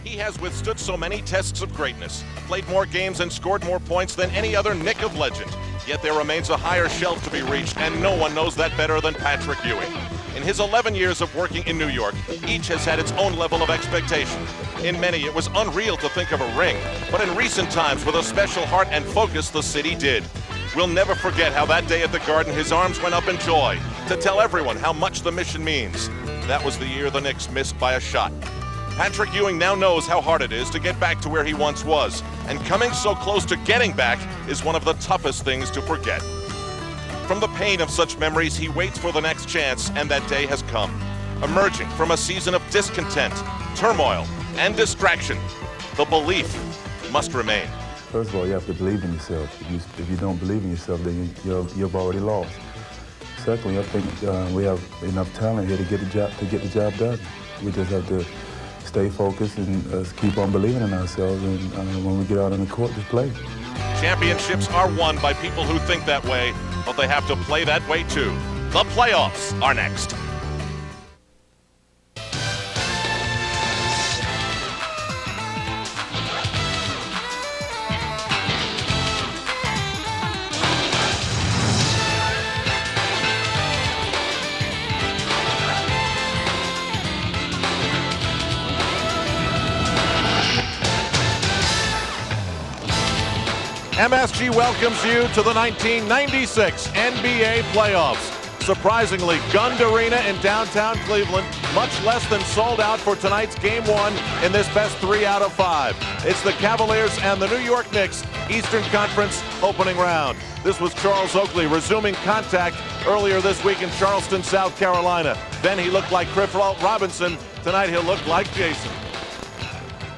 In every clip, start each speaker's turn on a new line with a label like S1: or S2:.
S1: He has withstood so many tests of greatness, played more games and scored more points than any other Knick of legend. Yet there remains a higher shelf to be reached, and no one knows that better than Patrick Ewing. In his 11 years of working in New York, each has had its own level of expectation. In many, it was unreal to think of a ring, but in recent times, with a special heart and focus, the city did. We'll never forget how that day at the Garden his arms went up in joy to tell everyone how much the mission means. That was the year the Knicks missed by a shot. Patrick Ewing now knows how hard it is to get back to where he once was, and coming so close to getting back is one of the toughest things to forget. From the pain of such memories, he waits for the next chance, and that day has come. Emerging from a season of discontent, turmoil, and distraction, the belief must remain.
S2: First of all, you have to believe in yourself. If you don't believe in yourself, then you've already lost. Secondly, I think we have enough talent here to get the job done. We just have to stay focused and keep on believing in ourselves, and when we get out on the court, just play.
S1: Championships are won by people who think that way, but they have to play that way too. The playoffs are next. MSG welcomes you to the 1996 NBA playoffs. Surprisingly, gunned arena in downtown Cleveland, much less than sold out for tonight's Game 1 in this best 3 out of 5. It's the Cavaliers and the New York Knicks Eastern Conference opening round. This was Charles Oakley resuming contact earlier this week in Charleston, South Carolina. Then he looked like Cliff Robinson. Tonight he'll look like Jason.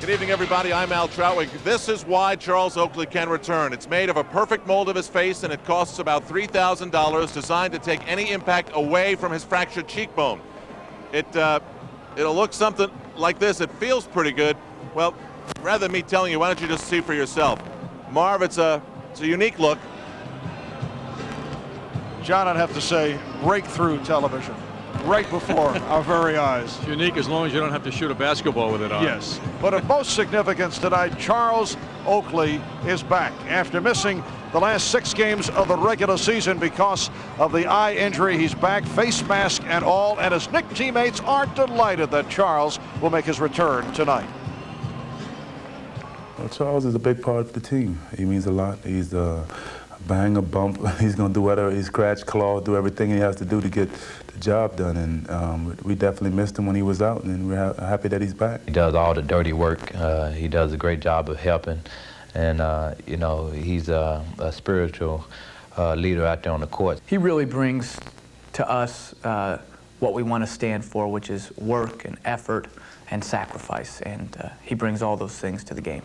S1: Good evening, everybody. I'm Al Troutwig. This is why Charles Oakley can return. It's made of a perfect mold of his face, and it costs about $3,000, designed to take any impact away from his fractured cheekbone. It'll look something like this. It feels pretty good. Well, rather than me telling you, why don't you just see for yourself? Marv, it's a unique look.
S3: John, I'd have to say breakthrough television. Right before our very eyes.
S4: It's unique as long as you don't have to shoot a basketball with it on.
S3: Yes, but of most significance tonight, Charles Oakley is back after missing the last 6 games of the regular season because of the eye injury. He's back, face mask and all, and his Knicks teammates are delighted that Charles will make his return tonight.
S2: Well, Charles is a big part of the team. He means a lot. He's bang, a bump. He's going to do whatever, he scratch, claw, do everything he has to do to get the job done. And we definitely missed him when he was out, and we're happy that he's back.
S5: He does all the dirty work. He does a great job of helping. And, you know, he's a spiritual leader out there on the court.
S6: He really brings to us what we want to stand for, which is work and effort and sacrifice. And he brings all those things to the game.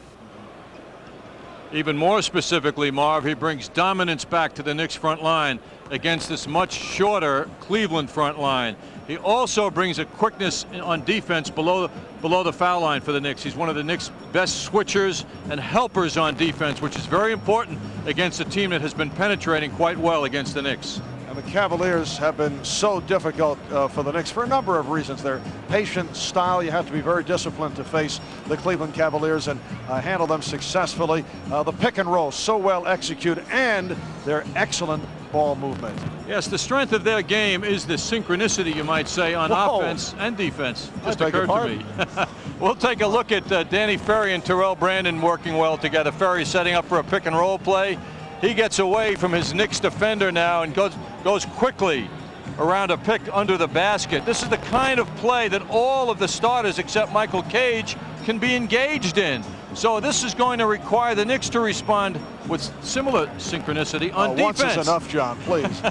S4: Even more specifically, Marv, he brings dominance back to the Knicks front line against this much shorter Cleveland front line. He also brings a quickness on defense below the foul line for the Knicks. He's one of the Knicks' best switchers and helpers on defense, which is very important against a team that has been penetrating quite well against the Knicks.
S3: And the Cavaliers have been so difficult for the Knicks for a number of reasons. Their patient style, you have to be very disciplined to face the Cleveland Cavaliers and handle them successfully. The pick and roll, so well executed, and their excellent ball movement.
S4: Yes, the strength of their game is the synchronicity, you might say, on offense and defense. Just occurred to me. We'll take a look at Danny Ferry and Terrell Brandon working well together. Ferry setting up for a pick and roll play. He gets away from his Knicks defender now and goes quickly around a pick under the basket. This is the kind of play that all of the starters except Michael Cage can be engaged in. So this is going to require the Knicks to respond with similar synchronicity on defense.
S3: Once is enough, John, please.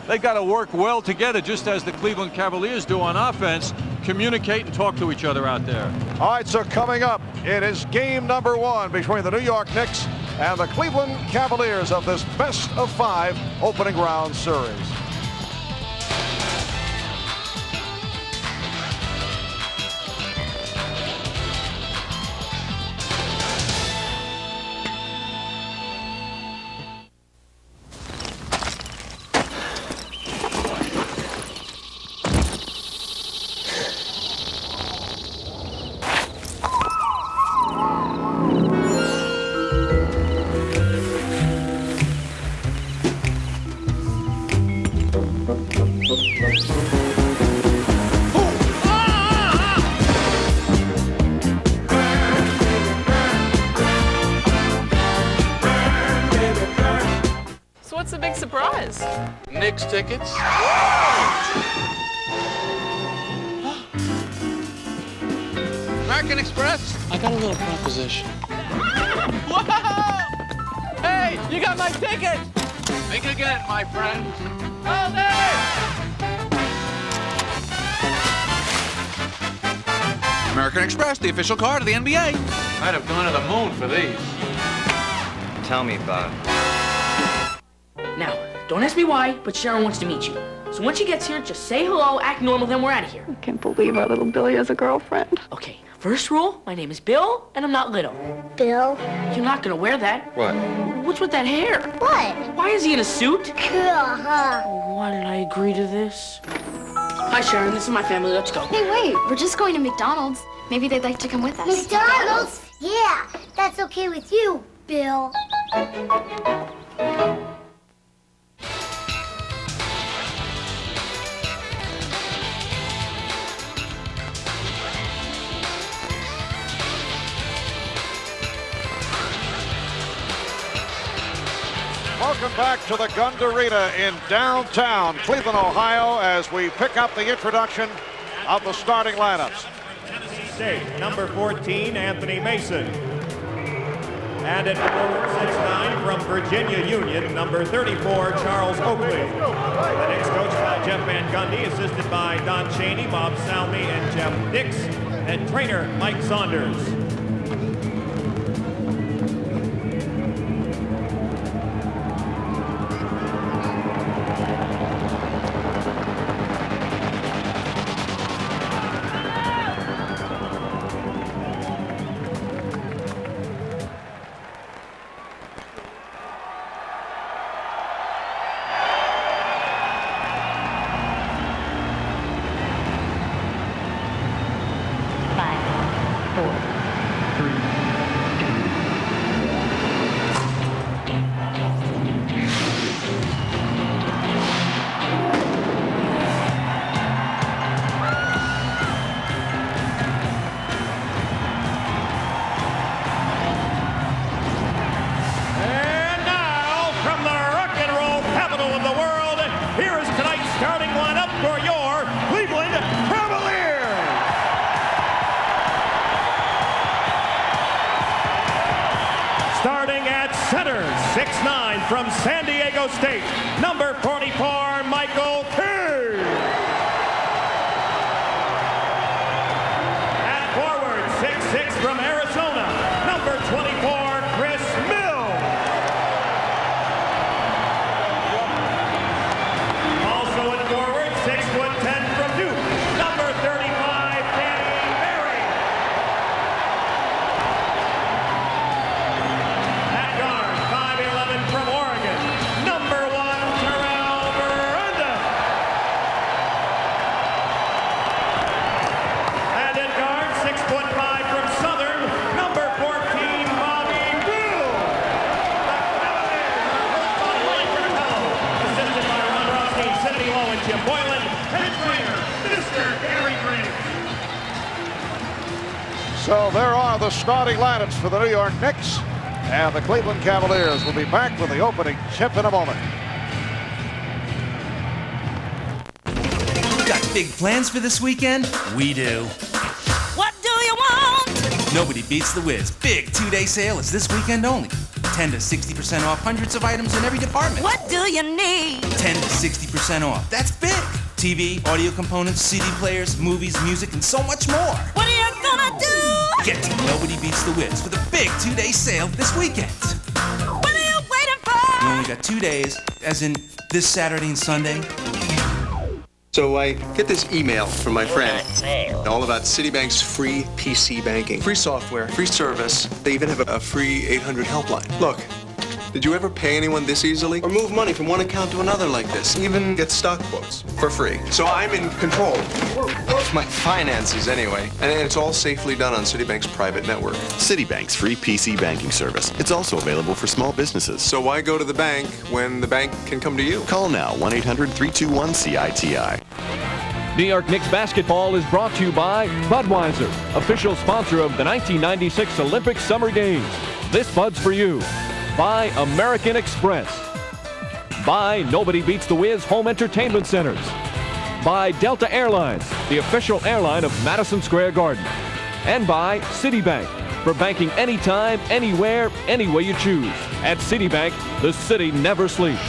S4: They've got to work well together, just as the Cleveland Cavaliers do on offense. Communicate and talk to each other out there.
S3: All right, so coming up, it is game number 1 between the New York Knicks and the Cleveland Cavaliers of this best of 5 opening round series.
S7: tickets?
S8: Knicks tickets? American Express? I got a little proposition.
S7: Whoa! Hey, you got my ticket!
S8: Think again, my friend.
S7: Hold it!
S8: American Express, the official card of the NBA. Might have gone to the moon for these.
S9: Tell me about it.
S10: Now, don't ask me why, but Sharon wants to meet you. So once she gets here, just say hello, act normal, then we're out of here.
S11: I can't believe our little Billy has a girlfriend.
S10: Okay, first rule, my name is Bill, and I'm not little.
S11: Bill?
S10: You're not gonna wear that.
S9: What?
S10: What's with that hair?
S11: What?
S10: Why is he in a suit?
S11: Huh?
S10: Why did I agree to this? Hi, Sharon, this is my family, let's go.
S12: Hey, wait, we're just going to McDonald's. Maybe they'd like to come with us.
S11: McDonald's? Yeah, that's okay with you, Bill.
S3: Welcome back to the Gund Arena in downtown Cleveland, Ohio, as we pick up the introduction of the starting lineups.
S13: Tennessee State, number 14, Anthony Mason. And at number 6'9" from Virginia Union, number 34, Charles Oakley. The Knicks coached by Jeff Van Gundy, assisted by Don Chaney, Bob Salmi, and Jeff Nix, and trainer Mike Saunders. From San Diego State, number 44, Michael Key. At forward, 6'6" from Arizona, number 24, Chris Mill. Also at forward, 6'10" from Duke, number 35, Danny Berry. At guard, 5'11" from Oregon, number 1, Terrell Miranda. And at guard, 6'5" from Southern, number 14, Bobby Gould. Assisted by Ron Rothstein, Sidney Lowe, and Jim Boylan, and trainer, Mr. Gary Green.
S3: So there are the starting lineups for the New York Knicks. And the Cleveland Cavaliers will be back with the opening tip in a moment.
S14: Got big plans for this weekend? We do.
S15: What do you want?
S14: Nobody beats the Wiz. Big two-day sale is this weekend only. 10 to 60% off hundreds of items in every department.
S15: What do you need?
S14: 10 to 60% off. That's big. TV, audio components, CD players, movies, music, and so much more.
S15: What are you gonna do?
S14: Get to Nobody Beats the Wiz for the big two-day sale this weekend.
S15: What are you waiting for?
S14: You only got 2 days, as in this Saturday and Sunday.
S16: So I get this email from my friend, all about Citibank's free PC banking. Free software, free service. They even have a free 800 helpline. Look, did you ever pay anyone this easily? Or move money from one account to another like this? Even get stock quotes for free. So I'm in control of my finances anyway. And it's all safely done on Citibank's private network.
S17: Citibank's free PC banking service. It's also available for small businesses.
S16: So why go to the bank when the bank can come to you?
S17: Call now, 1-800-321-CITI.
S18: New York Knicks basketball is brought to you by Budweiser, official sponsor of the 1996 Olympic Summer Games. This Bud's for you. By American Express. By Nobody Beats the Wiz Home Entertainment Centers. By Delta Airlines, the official airline of Madison Square Garden. And by Citibank, for banking anytime, anywhere, any way you choose. At Citibank, the city never sleeps.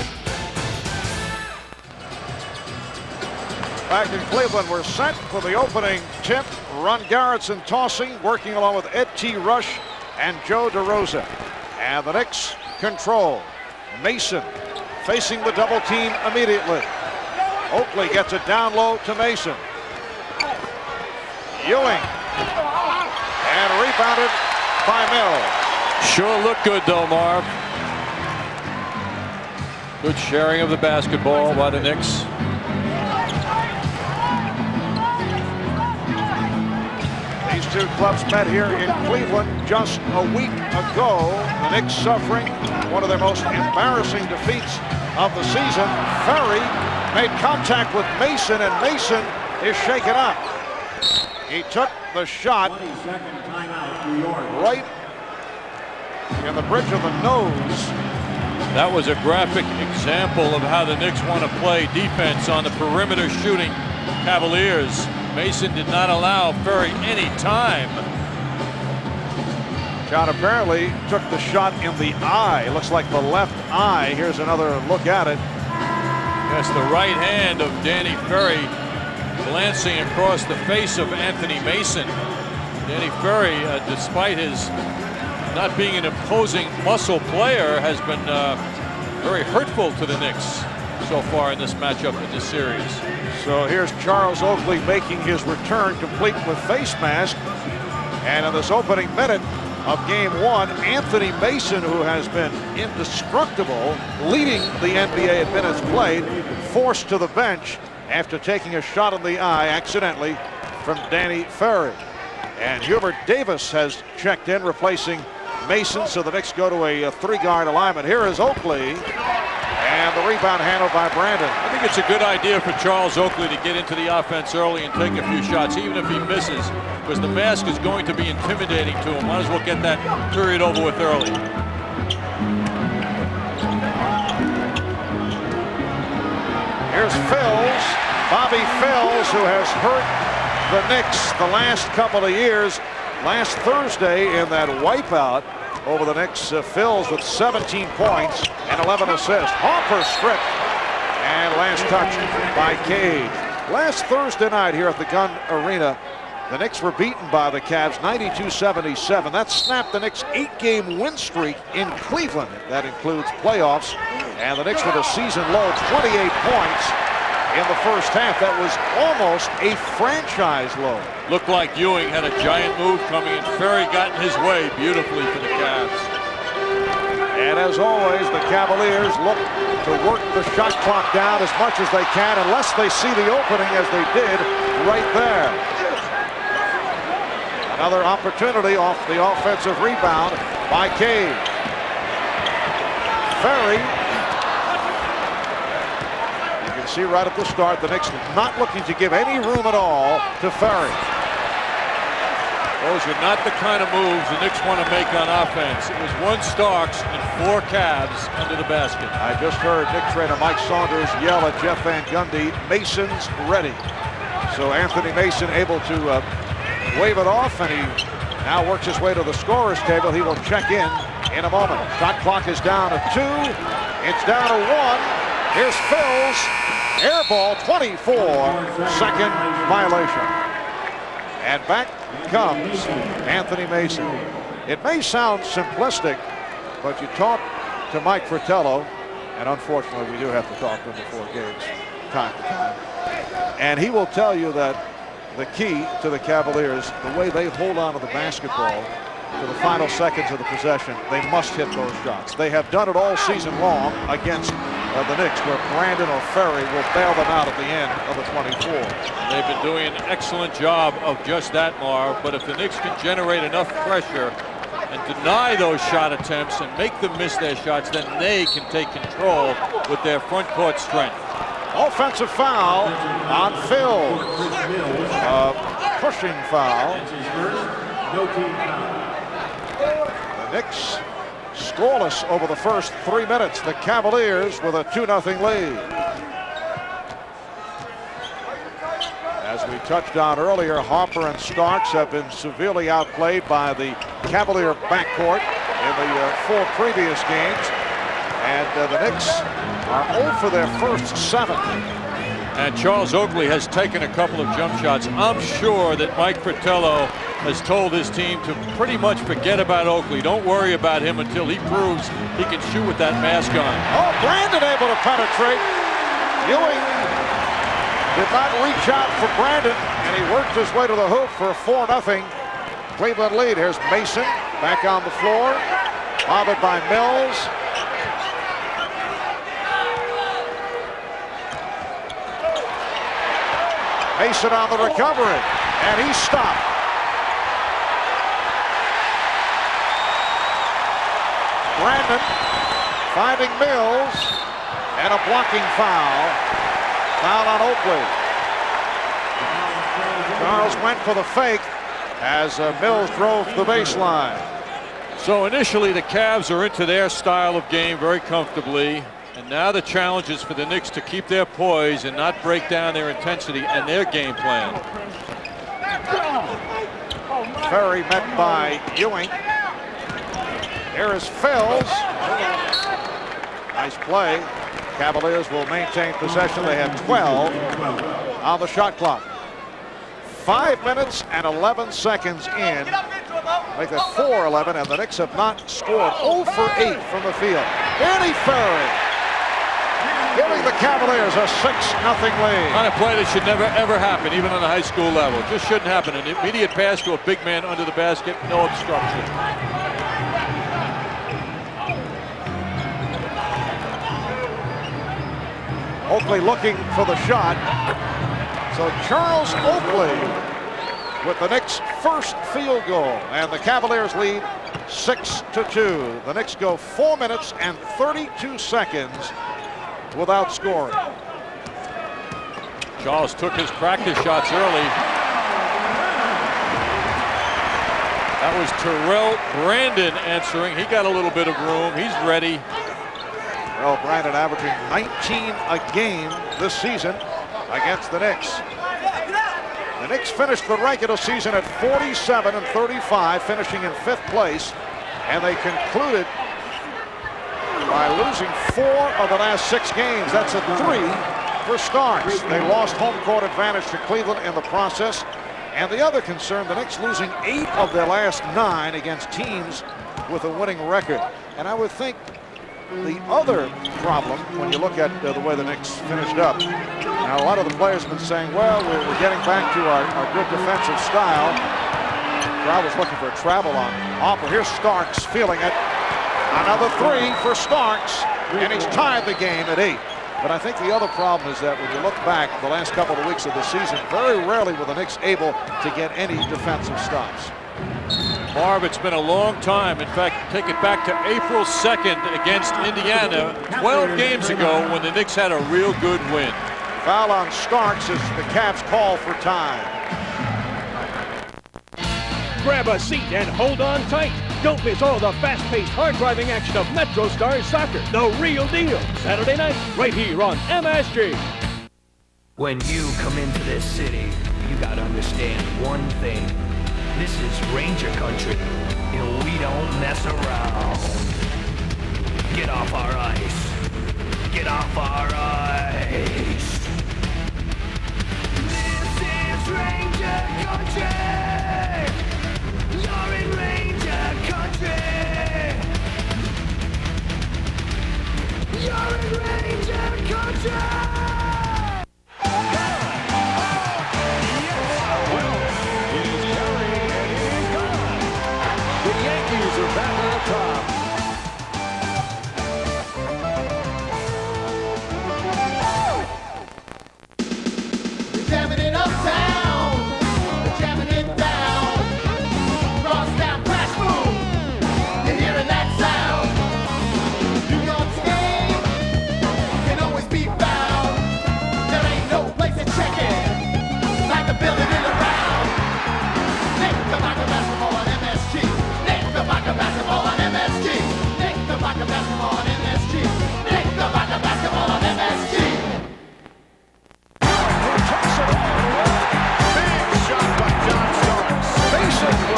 S3: Back in Cleveland, we're set for the opening tip. Ron Garrettson tossing, working along with Ed T. Rush and Joe DeRosa. And the Knicks control. Mason facing the double team immediately. Oakley gets it down low to Mason. Ewing. And rebounded by Mill.
S4: Sure looked good though, Marv. Good sharing of the basketball by the Knicks.
S3: These two clubs met here in Cleveland just a week ago. The Knicks suffering one of their most embarrassing defeats of the season. Ferry made contact with Mason, and Mason is shaken up. He took the shot right in the bridge of the nose.
S4: That was a graphic example of how the Knicks want to play defense on the perimeter shooting Cavaliers. Mason did not allow Ferry any time.
S3: John apparently took the shot in the eye. Looks like the left eye. Here's another look at it.
S4: Yes, the right hand of Danny Ferry glancing across the face of Anthony Mason. Danny Ferry, despite his not being an imposing muscle player, has been very hurtful to the Knicks so far in this matchup in this series.
S3: So here's Charles Oakley making his return, complete with face mask. And in this opening minute of game one, Anthony Mason, who has been indestructible, leading the NBA in minutes played, forced to the bench after taking a shot in the eye accidentally from Danny Ferry. And Hubert Davis has checked in, replacing Mason, so the Knicks go to a three-guard alignment. Here is Oakley, and the rebound handled by Brandon.
S4: I think it's a good idea for Charles Oakley to get into the offense early and take a few shots, even if he misses, because the mask is going to be intimidating to him. Might as well get that period over with early.
S3: Here's Phils, Bobby Phils, who has hurt the Knicks the last couple of years. Last Thursday in that wipeout over the Knicks, Phils with 17 points and 11 assists. Harper stripped, and last touch by Cage. Last Thursday night here at the Gun Arena, the Knicks were beaten by the Cavs 92-77. That snapped the Knicks' 8-game win streak in Cleveland. That includes playoffs, and the Knicks with a season low 28 points in the first half. That was almost a franchise low.
S4: Looked like Ewing had a giant move coming, and Ferry got in his way beautifully for the Cavs.
S3: And as always, the Cavaliers look to work the shot clock down as much as they can, unless they see the opening as they did right there. Another opportunity off the offensive rebound by Cade. Ferry. See right at the start, the Knicks not looking to give any room at all to Ferry.
S4: Those are not the kind of moves the Knicks want to make on offense. It was 1 Starks and 4 Cavs under the basket.
S3: I just heard Knicks trainer Mike Saunders yell at Jeff Van Gundy, "Mason's ready." So Anthony Mason able to wave it off, and he now works his way to the scorer's table. He will check in a moment. Shot clock is down to 2. It's down to 1. Here's Phils. Air ball, 24-second violation. And back comes Anthony Mason. It may sound simplistic, but you talk to Mike Fratello, and unfortunately we do have to talk to him before games time to time. And he will tell you that the key to the Cavaliers, the way they hold on to the basketball to the final seconds of the possession, they must hit those shots. They have done it all season long against the Knicks, where Brandon or Ferry will bail them out at the end of the 24.
S4: They've been doing an excellent job of just that, Marv, but if the Knicks can generate enough pressure and deny those shot attempts and make them miss their shots, then they can take control with their front court strength.
S3: Offensive foul on Phil. Pushing foul. The Knicks Scoreless over the first 3 minutes. The Cavaliers with a 2-0 lead. As we touched on earlier, Harper and Starks have been severely outplayed by the Cavalier backcourt in the 4 previous games. And the Knicks are 0 for their first 7.
S4: And Charles Oakley has taken a couple of jump shots. I'm sure that Mike Fratello has told his team to pretty much forget about Oakley. Don't worry about him until he proves he can shoot with that mask on.
S3: Oh, Brandon able to penetrate. Ewing did not reach out for Brandon, and he worked his way to the hoop for a 4-0 Cleveland lead. Here's Mason back on the floor, bothered by Mills. Mason on the recovery, and he's stopped. Brandon finding Mills, and a blocking foul. Foul on Oakley. Charles went for the fake as Mills drove the baseline.
S4: So initially the Cavs are into their style of game very comfortably. And now the challenge is for the Knicks to keep their poise and not break down their intensity and their game plan.
S3: Ferry met by Ewing. Here is Fells. Nice play. Cavaliers will maintain possession. They have 12 on the shot clock. 5 minutes and 11 seconds in. Make that 4-11, and the Knicks have not scored. 0 for 8 from the field. Danny Ferry giving the Cavaliers a 6-0 lead.
S4: On a play that should never ever happen, even on the high school level. Just shouldn't happen. An immediate pass to a big man under the basket, no obstruction.
S3: Oakley looking for the shot. So Charles Oakley with the Knicks' first field goal, and the Cavaliers lead 6-2. The Knicks go 4 minutes and 32 seconds without scoring.
S4: Charles took his practice shots early. That was Terrell Brandon answering. He got a little bit of room. He's ready.
S3: Terrell Brandon averaging 19 a game this season against the Knicks. The Knicks finished the regular season at 47-35, finishing in 5th place, and they concluded by losing 4 of the last 6 games. That's a 3 for Starks. They lost home court advantage to Cleveland in the process. And the other concern, the Knicks losing 8 of their last 9 against teams with a winning record. And I would think the other problem, when you look at the way the Knicks finished up, now a lot of the players have been saying, well, we're getting back to our good defensive style. Crowd was looking for a travel on Harper. Here's Starks feeling it. Another 3 for Starks, and he's tied the game at 8. But I think the other problem is that when you look back the last couple of weeks of the season, very rarely were the Knicks able to get any defensive stops.
S4: Marv, it's been a long time. In fact, take it back to April 2nd against Indiana, 12 games ago, when the Knicks had a real good win.
S3: Foul on Starks as the Cavs call for time.
S18: Grab a seat and hold on tight. Don't miss all the fast-paced, hard-driving action of Metro Stars Soccer, the real deal. Saturday night, right here on MSG.
S19: When you come into this city, you gotta understand one thing. This is Ranger Country, and we don't mess around. Get off our ice. Get off our ice. This is Ranger Country. You're in Ranger Country. You're in Ranger Country.
S20: Basketball on MSG.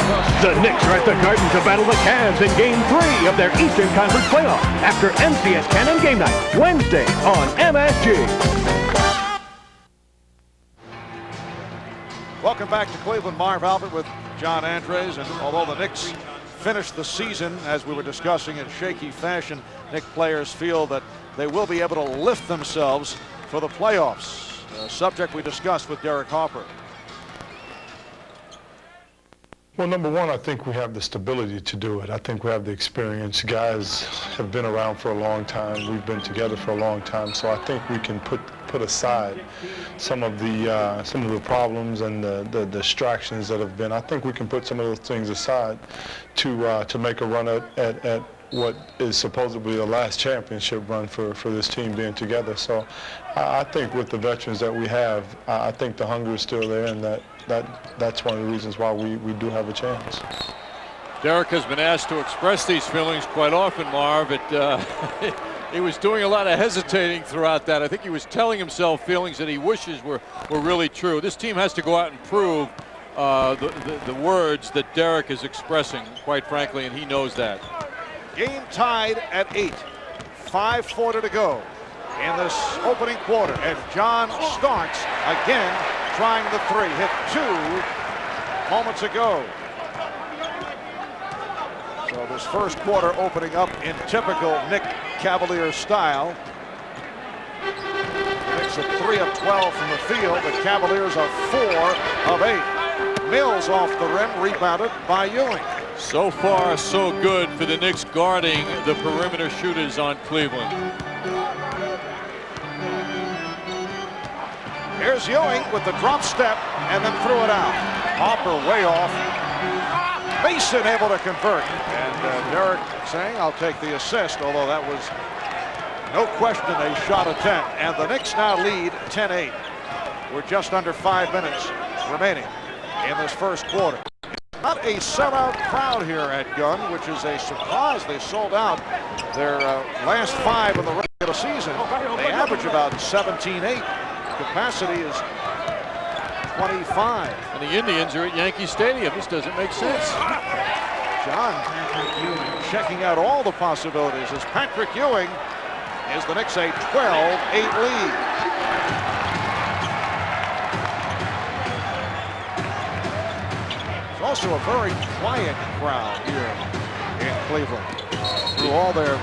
S18: The Knicks are at the Garden to battle the Cavs in Game 3 of their Eastern Conference playoff after MCS Cannon Game Night, Wednesday on MSG.
S3: Welcome back to Cleveland. Marv Albert with John Andres. And although the Knicks finished the season, as we were discussing, in shaky fashion, Knicks players feel that they will be able to lift themselves for the playoffs. A subject we discussed with Derek Harper.
S20: Well, number one, I think we have the stability to do it. I think we have the experience. Guys have been around for a long time. We've been together for a long time. So I think we can put aside some of the problems and the distractions that have been. I think we can put some of those things aside to make a run at what is supposedly the last championship run for this team being together. So I think with the veterans that we have, I think the hunger is still there, and that's one of the reasons why we do have a chance.
S4: Derek has been asked to express these feelings quite often, Marv. He was doing a lot of hesitating throughout that. I think he was telling himself feelings that he wishes were really true. This team has to go out and prove the words that Derek is expressing, quite frankly, and he knows that.
S3: Game tied at 8. 5:40 to go in this opening quarter. And John Starks again trying the three. Hit 2 moments ago. So this first quarter opening up in typical Knick Cavalier style. Knicks are 3 of 12 from the field. The Cavaliers are 4 of 8. Mills off the rim, rebounded by Ewing.
S4: So far, so good for the Knicks guarding the perimeter shooters on Cleveland.
S3: Here's Ewing with the drop step and then threw it out. Hopper way off. Mason able to convert. And Derek saying, I'll take the assist, although that was no question a shot attempt. And the Knicks now lead 10-8. We're just under 5 minutes remaining in this first quarter. Not a sellout crowd here at Gunn, which is a surprise. They sold out their last 5 in the regular season. They average about 17-8. Capacity is 25.
S4: And the Indians are at Yankee Stadium. This doesn't make sense.
S3: John checking out all the possibilities as Patrick Ewing is the Knicks a 12-8 lead. Also a very quiet crowd here in Cleveland. Through all their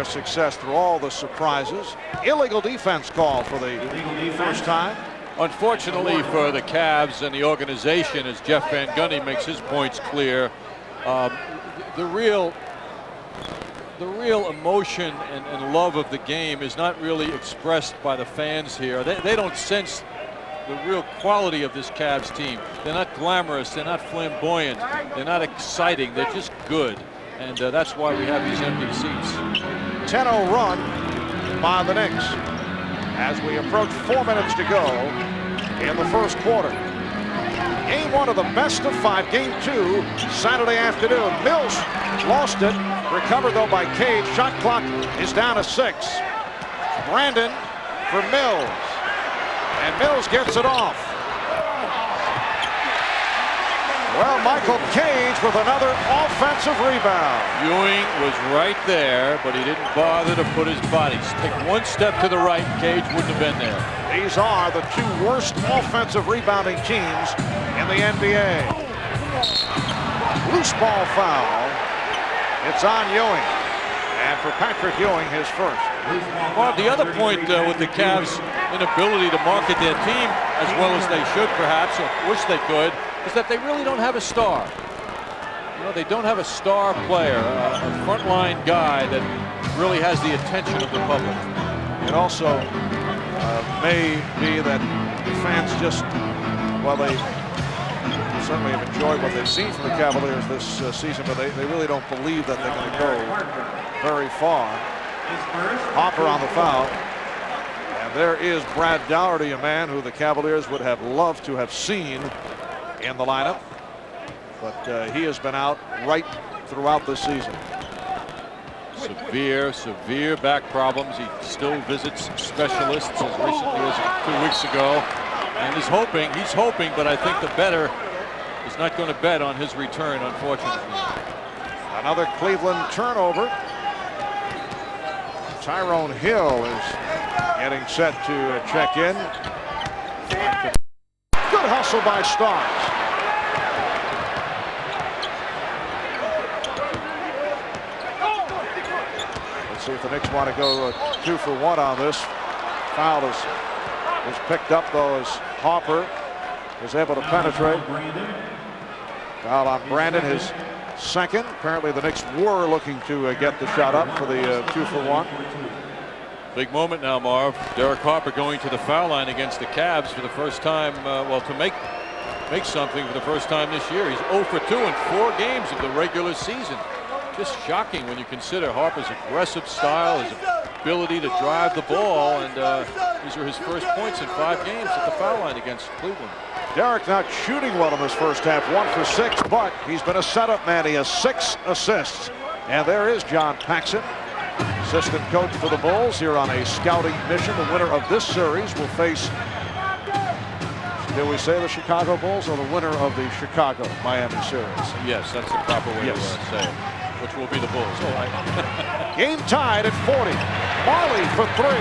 S3: success, through all the surprises. Illegal defense call for the first time.
S4: Unfortunately for the Cavs and the organization, as Jeff Van Gundy makes his points clear, the real emotion and love of the game is not really expressed by the fans here. They don't sense the real quality of this Cavs team. They're not glamorous, they're not flamboyant, they're not exciting, they're just good. And that's why we have these empty seats.
S3: 10-0 run by the Knicks as we approach 4 minutes to go in the first quarter. Game 1 of the best of 5, game 2, Saturday afternoon. Mills lost it, recovered though by Cage. Shot clock is down to 6. Brandon for Mills. And Mills gets it off. Well, Michael Cage with another offensive rebound.
S4: Ewing was right there, but he didn't bother to put his body. Take one step to the right, Cage wouldn't have been there.
S3: These are the 2 worst offensive rebounding teams in the NBA. Loose ball foul. It's on Ewing. And for Patrick Ewing, his first.
S4: Well, the other point with the Cavs' inability to market their team as well as they should, perhaps, or wish they could, is that they really don't have a star. You know, they don't have a star player, a frontline guy that really has the attention of the public.
S3: It also may be that fans just, well, they certainly have enjoyed what they've seen from the Cavaliers this season, but they really don't believe that they're going to go very far. Hopper on the foul. And there is Brad Daugherty, a man who the Cavaliers would have loved to have seen in the lineup. But he has been out right throughout the season.
S4: Severe back problems. He still visits specialists as recently as 2 weeks ago. And he's hoping, but I think the better is not going to bet on his return, unfortunately.
S3: Another Cleveland turnover. Tyrone Hill is getting set to check in. Good hustle by Starks. Let's see if the Knicks want to go 2 for 1 on this. Foul is picked up, though, as Harper is able to penetrate. Foul on Brandon, his second. Apparently the Knicks were looking to get the shot up for the 2 for 1.
S4: Big moment now, Marv. Derek Harper going to the foul line against the Cavs for the first time, well, to make something for the first time this year. He's 0 for 2 in 4 games of the regular season. Just shocking when you consider Harper's aggressive style, his ability to drive the ball, and these are his first points in 5 games at the foul line against Cleveland.
S3: Derek not shooting well in this first half, 1 for 6, but he's been a setup man. He has 6 assists. And there is John Paxson, assistant coach for the Bulls, here on a scouting mission. The winner of this series will face, did we say the Chicago Bulls or the winner of the Chicago-Miami series?
S4: Yes, that's the proper way to say it, which will be the Bulls. All right.
S3: Game tied at 40. Marley for 3.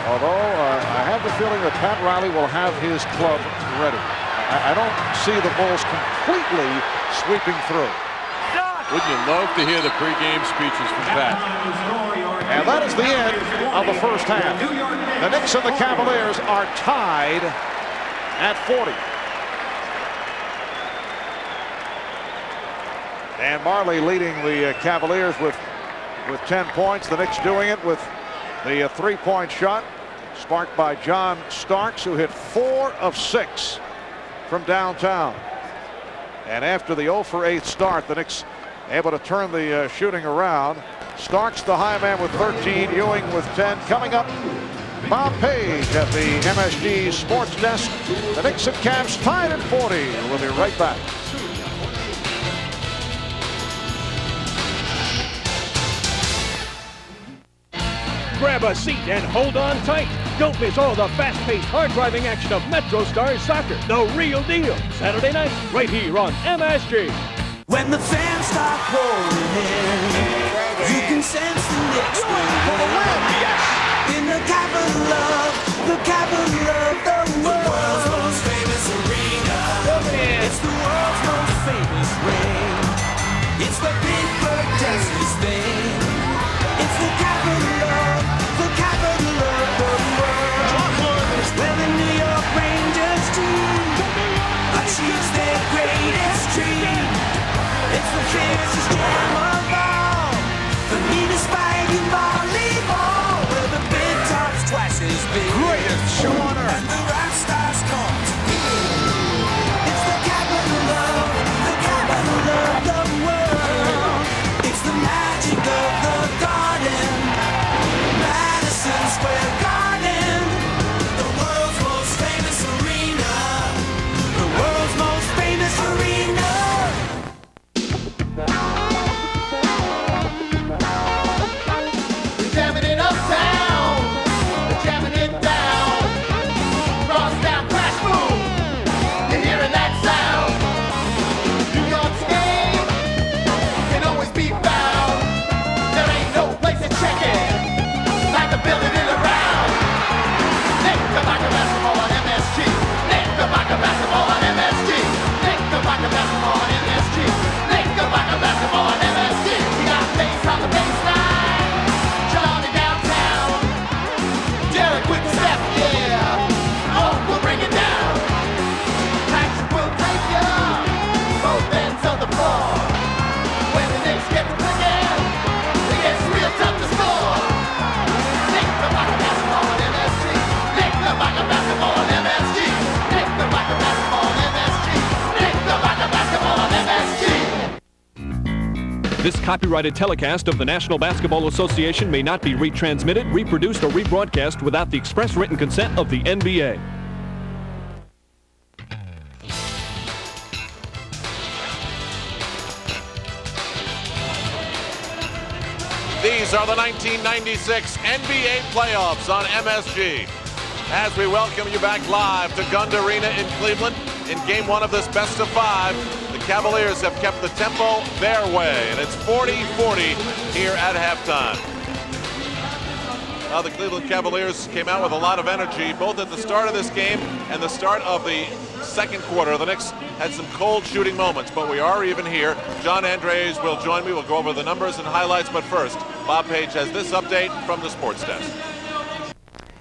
S3: Although I have the feeling that Pat Riley will have his club ready. I don't see the Bulls completely sweeping through.
S4: Wouldn't you love to hear the pregame speeches from Pat?
S3: And that is the end of the first half. The Knicks and the Cavaliers are tied at 40. Dan Marley leading the Cavaliers with 10 points. The Knicks doing it with the 3-point shot, sparked by John Starks, who hit 4 of 6 from downtown. And after the 0 for 8 start, the Knicks able to turn the shooting around. Starks, the high man, with 13. Ewing with 10. Coming up, Bob Page at the MSG Sports Desk. The Knicks and Cavs tied at 40. We'll be right back.
S18: Grab a seat and hold on tight. Don't miss all the fast-paced, hard-driving action of Metro Stars Soccer, the real deal. Saturday night, right here on MSG.
S15: When the fans start pouring in, you can sense the Knicks win. Yes. In the capital of the world's most famous arena. It's the world's most famous ring. It's the Big Bird Dancers thing. It's the capital of the world. Where the New York Rangers team achieves their greatest dream. It's the fiercest jam of all. The neatest fighting volleyball. Where the big top's twice as big.
S3: Greatest show on earth.
S15: And the rock stars come to be. It's the capital of the world. It's the magic of the garden. Madison Square Garden. The world's most famous arena. The world's most famous arena.
S7: We're jamming it uptown, we're jamming it down. Cross down, crash, boom. You're hearing that sound. New York's game can always be found. There ain't no place to check it like the building in the round. Knickerbocker basketball on MSG. Knickerbocker basketball on MSG. Knickerbocker basketball on MSG. Knickerbocker basketball on MSG. We got bass on the baseline. Johnny downtown. Derek with the step, yeah. Oh, we'll bring it down. Patrick will take ya. Both ends of the floor. When the Knicks get to clicking, it gets real tough to score. Knickerbocker basketball on MSG. Knickerbocker basketball on MSG. Knickerbocker basketball on MSG. Knickerbocker basketball on MSG.
S18: This copyrighted telecast of the National Basketball Association may not be retransmitted, reproduced, or rebroadcast without the express written consent of the NBA.
S1: These are the 1996 NBA playoffs on MSG. as we welcome you back live to Gund Arena in Cleveland in game one of this best of five. The Cavaliers have kept the tempo their way, and it's 40-40 here at halftime. The Cleveland Cavaliers came out with a lot of energy, both at the start of this game and the start of the second quarter. The Knicks had some cold shooting moments, but we are even here. John Andres will join me. We'll go over the numbers and highlights, but first, Bob Page has this update from the sports desk.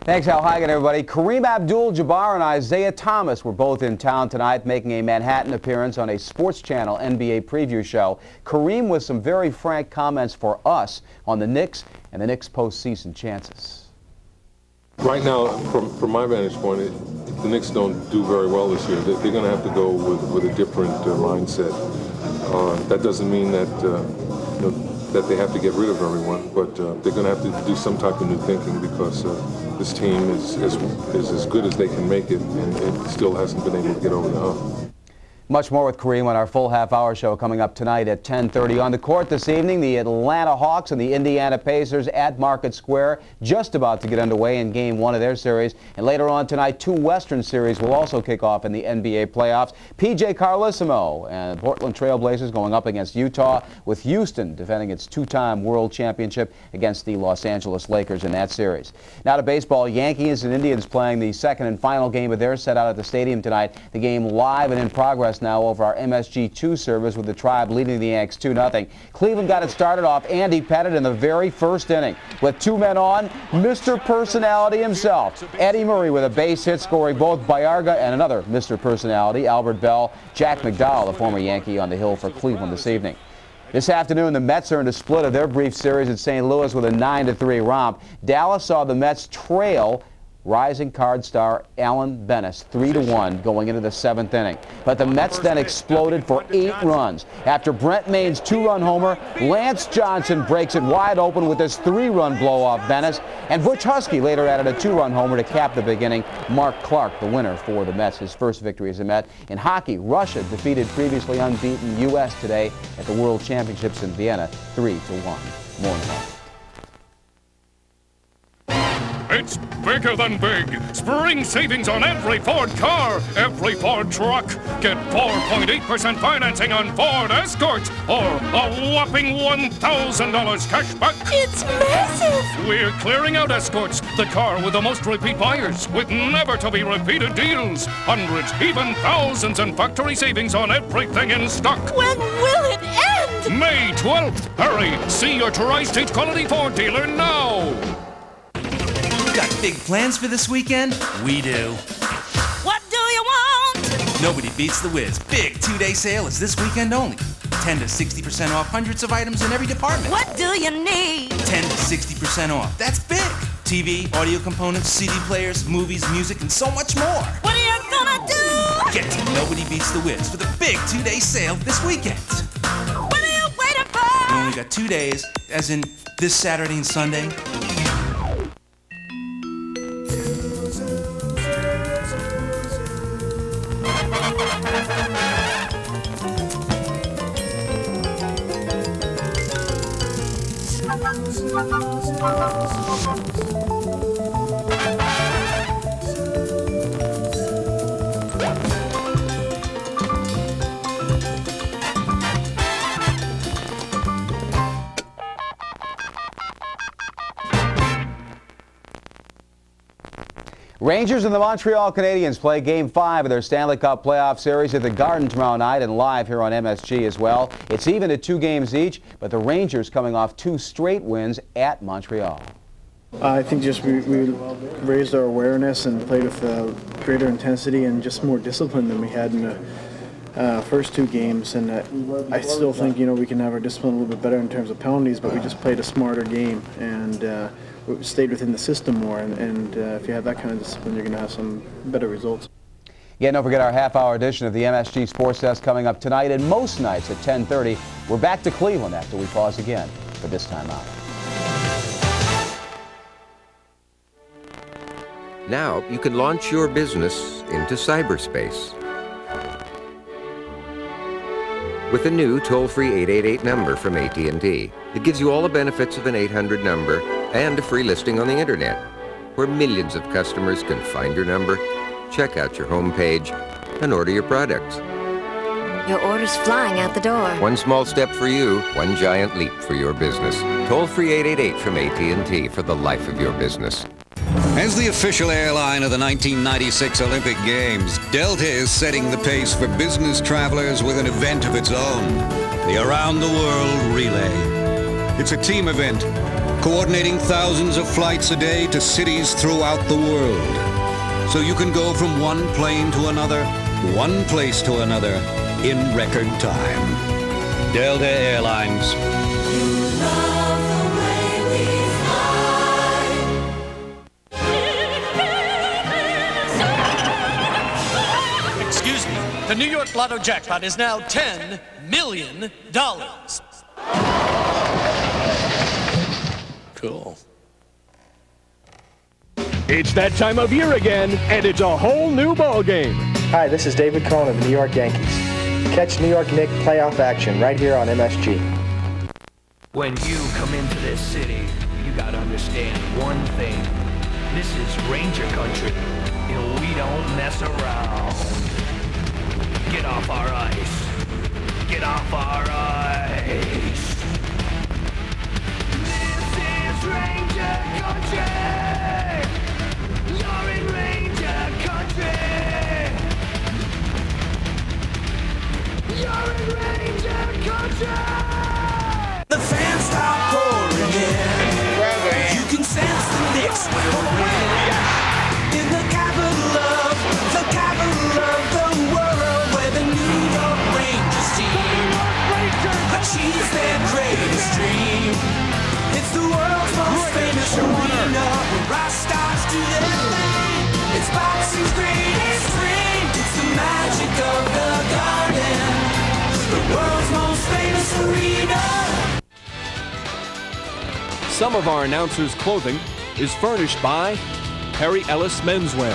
S21: Thanks, Al. Hi again, everybody. Kareem Abdul-Jabbar and Isaiah Thomas were both in town tonight, making a Manhattan appearance on a Sports Channel NBA preview show. Kareem with some very frank comments for us on the Knicks and the Knicks' postseason chances.
S22: Right now, from my vantage point, if the Knicks don't do very well this year, they're going to have to go with a different mindset. That doesn't mean that that they have to get rid of everyone, but they're going to have to do some type of new thinking because this team is as good as they can make it, and it still hasn't been able to get over the hump.
S21: Much more with Kareem on our full half-hour show coming up tonight at 10:30. On the court this evening, the Atlanta Hawks and the Indiana Pacers at Market Square, just about to get underway in game one of their series. And later on tonight, two Western series will also kick off in the NBA playoffs. P.J. Carlesimo and the Portland Trail Blazers going up against Utah, with Houston defending its two-time world championship against the Los Angeles Lakers in that series. Now to baseball, Yankees and Indians playing the second and final game of their set out at the stadium tonight. The game live and in progress now over our MSG2 service, with the Tribe leading the Yanks 2-0. Cleveland got it started off Andy Pettitte in the very first inning. With two men on, Mr. Personality himself, Eddie Murray, with a base hit, scoring both Baerga and another Mr. Personality, Albert Bell. Jack McDowell, the former Yankee, on the hill for Cleveland this evening. This afternoon, the Mets earned a split of their brief series at St. Louis with a 9-3 romp. Dallas saw the Mets trail rising card star Alan Bennis 3-1 going into the seventh inning. But the Mets then exploded for 8 runs. After Brent Main's 2-run homer, Lance Johnson breaks it wide open with his 3-run blow-off Bennis, and Butch Husky later added a 2-run homer to cap the beginning. Mark Clark, the winner for the Mets, his first victory as a Met. In hockey, Russia defeated previously unbeaten U.S. today at the World Championships in Vienna 3-1. More in a moment.
S23: It's bigger than big. Spring savings on every Ford car, every Ford truck. Get 4.8% financing on Ford Escort, or a whopping $1,000 cash back.
S15: It's massive!
S23: We're clearing out Escorts, the car with the most repeat buyers, with never-to-be-repeated deals. Hundreds, even thousands in factory savings on everything in stock.
S15: When will it end?
S23: May 12th. Hurry, see your Tri-State Quality Ford dealer now.
S14: Got big plans for this weekend? We do.
S15: What do you want?
S14: Nobody beats the Wiz. Big 2-day sale is this weekend only. 10 to 60% off hundreds of items in every department.
S15: What do you need?
S14: 10 to 60% off. That's big. TV, audio components, CD players, movies, music, and so much more.
S15: What are you gonna do?
S14: Get to Nobody Beats the Wiz for the big 2-day sale this weekend.
S15: What are you waiting for?
S14: We only got 2 days, as in this Saturday and Sunday.
S21: Rangers and the Montreal Canadiens play Game 5 of their Stanley Cup playoff series at the Garden tomorrow night and live here on MSG as well. It's even at 2 games each, but the Rangers coming off 2 straight wins at Montreal.
S24: I think just we raised our awareness and played with greater intensity and just more discipline than we had in the first 2 games. And I still think, we can have our discipline a little bit better in terms of penalties, but we just played a smarter game and stayed within the system more. And if you have that kind of discipline, you're going to have some better results.
S21: Again, don't forget our half-hour edition of the MSG Sports Desk coming up tonight and most nights at 10:30. We're back to Cleveland after we pause again for this time out.
S25: Now you can launch your business into cyberspace with a new toll-free 888 number from AT&T. It gives you all the benefits of an 800 number and a free listing on the internet. where millions of customers can find your number, check out your homepage, and order your products.
S2: Your order's flying out the door.
S25: One small step for you, one giant leap for your business. Toll-free 888 from AT&T for the life of your business.
S5: As the official airline of the 1996 Olympic Games, Delta is setting the pace for business travelers with an event of its own, the Around the World Relay. It's a team event, coordinating thousands of flights a day to cities throughout the world. So you can go from one plane to another, one place to another, in record time. Delta Airlines.
S6: Excuse me. The New York Lotto jackpot is now $10 million. Cool.
S18: It's that time of year again, and it's a whole new ball game.
S8: Hi, this is David Cohn of the New York Yankees. Catch New York Knicks playoff action right here on MSG.
S19: When you come into this city, you gotta understand one thing. This is Ranger Country, and we don't mess around. Get off our ice. Get off our ice. This is Ranger Country. You're in Ranger Country. You're in Ranger Country.
S15: The fans start pouring in. You can sense the Knicks will win. In the capital of the world, where the New York Rangers team achieves their greatest dream. It's the world's most famous arena, where rock stars do their thing. It's boxing's greatest dream. It's the magic of the Garden, the world's most famous arena.
S18: Some of our announcers' clothing is furnished by Perry Ellis Menswear.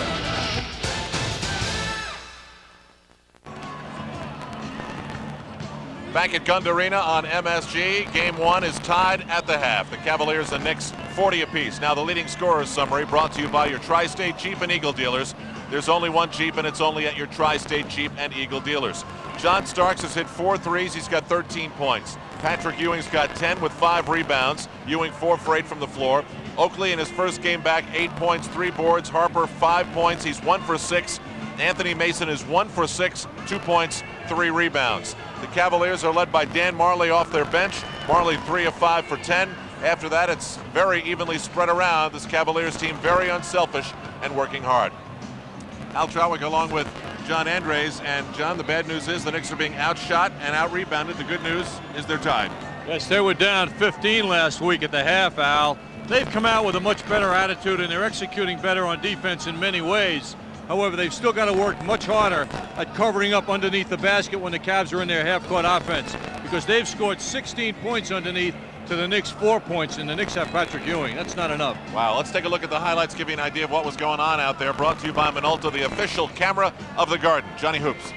S1: Back at Gund Arena on MSG, Game 1 is tied at the half. The Cavaliers and Knicks 40 apiece. Now the leading scorers summary brought to you by your Tri-State Jeep and Eagle dealers. There's only one Jeep, and it's only at your Tri-State Jeep and Eagle dealers. John Starks has hit 4 threes. He's got 13 points. Patrick Ewing's got 10 with 5 rebounds. Ewing 4 for 8 from the floor. Oakley in his first game back, 8 points, 3 boards. Harper 5 points. He's 1 for 6. Anthony Mason is 1 for 6, 2 points, 3 rebounds. The Cavaliers are led by Dan Marley off their bench. Marley 3 of 5 for 10. After that, it's very evenly spread around. This Cavaliers team very unselfish and working hard. Al Trawick along with John Andres. And John, the bad news is the Knicks are being outshot and out-rebounded. The good news is they're tied.
S4: Yes, they were down 15 last week at the half, Al. They've come out with a much better attitude, and they're executing better on defense in many ways. However, they've still got to work much harder at covering up underneath the basket when the Cavs are in their half-court offense, because they've scored 16 points underneath to the Knicks 4 points, and the Knicks have Patrick Ewing. That's not enough.
S1: Wow, let's take a look at the highlights, give you an idea of what was going on out there. Brought to you by Minolta, the official camera of the Garden. Johnny Hoops.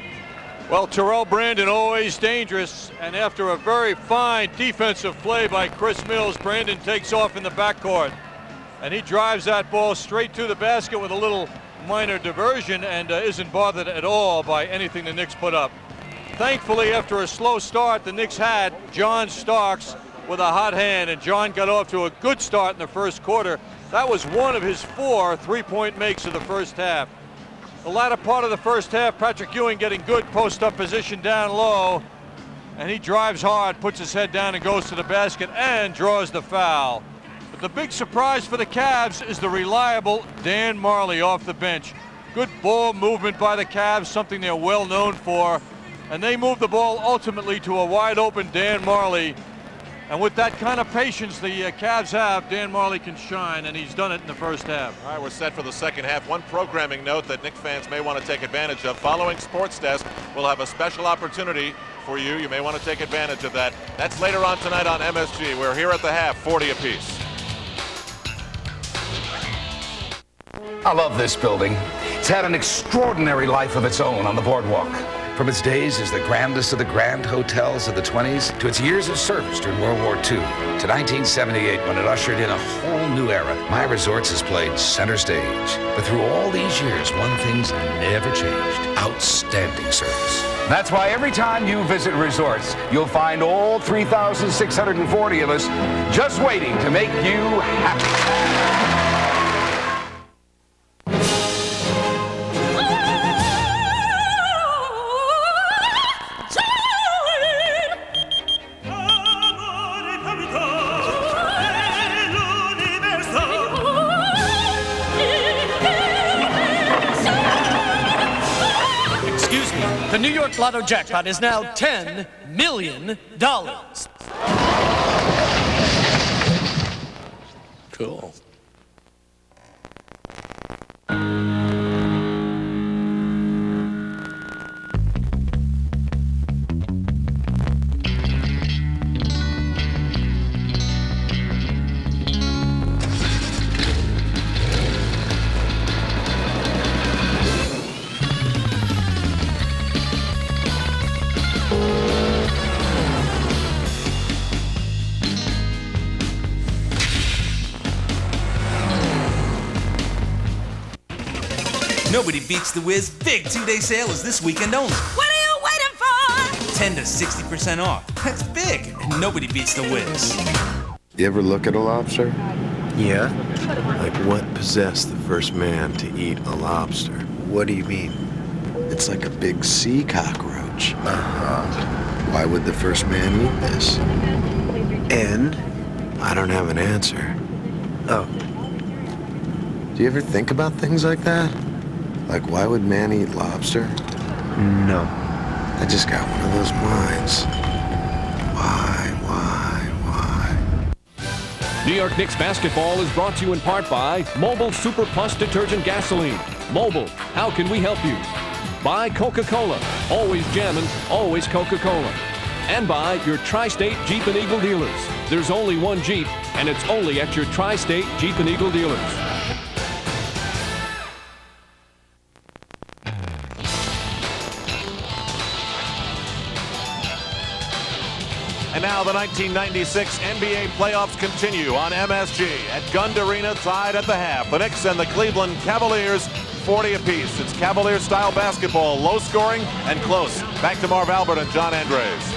S4: Well, Terrell Brandon always dangerous, and after a very fine defensive play by Chris Mills, Brandon takes off in the backcourt, and he drives that ball straight to the basket with a little minor diversion and isn't bothered at all by anything the Knicks put up. Thankfully, after a slow start, the Knicks had John Starks with a hot hand, and John got off to a good start in the first quarter. That was one of his 4 3-point makes of the first half. The latter part of the first half, Patrick Ewing getting good post-up position down low, and he drives hard, puts his head down and goes to the basket and draws the foul. But the big surprise for the Cavs is the reliable Dan Marley off the bench. Good ball movement by the Cavs, something they're well known for, and they move the ball ultimately to a wide open Dan Marley. And with that kind of patience the Cavs have, Dan Marley can shine, and he's done it in the first half.
S1: All right, we're set for the second half. One programming note that Knicks fans may want to take advantage of. Following Sports Desk, we'll have a special opportunity for you. You may want to take advantage of that. That's later on tonight on MSG. We're here at the half, 40 apiece.
S9: I love this building. It's had an extraordinary life of its own on the boardwalk. From its days as the grandest of the grand hotels of the 20s to its years of service during World War II to 1978 when it ushered in a whole new era, My Resorts has played center stage. But through all these years, one thing's never changed: outstanding service. That's why every time you visit resorts, you'll find all 3,640 of us just waiting to make you happy.
S6: The New York Lotto jackpot is now $10 million. Cool.
S14: Nobody beats the Wiz. Big 2-day sale is this weekend only.
S15: What are you waiting for?
S14: 10 to 60% off. That's big. And nobody beats the Wiz.
S10: You ever look at a lobster?
S11: Yeah. Like what possessed the first man to eat a lobster?
S10: What do you mean? It's like a big sea cockroach. Why would the first man eat this?
S11: And I don't have an answer.
S10: Oh. Do you ever think about things like that? Like, why would man eat lobster?
S11: No.
S10: I just got one of those minds. Why?
S18: New York Knicks basketball is brought to you in part by Mobile Super Plus Detergent Gasoline. Mobile, how can we help you? By Coca-Cola, always jammin', always Coca-Cola. And by your Tri-State Jeep and Eagle dealers. There's only one Jeep, and it's only at your Tri-State Jeep and Eagle dealers.
S1: And now the 1996 NBA playoffs continue on MSG at Gund Arena, tied at the half. The Knicks and the Cleveland Cavaliers, 40 apiece. It's Cavalier-style basketball, low scoring and close. Back to Marv Albert and John Andres.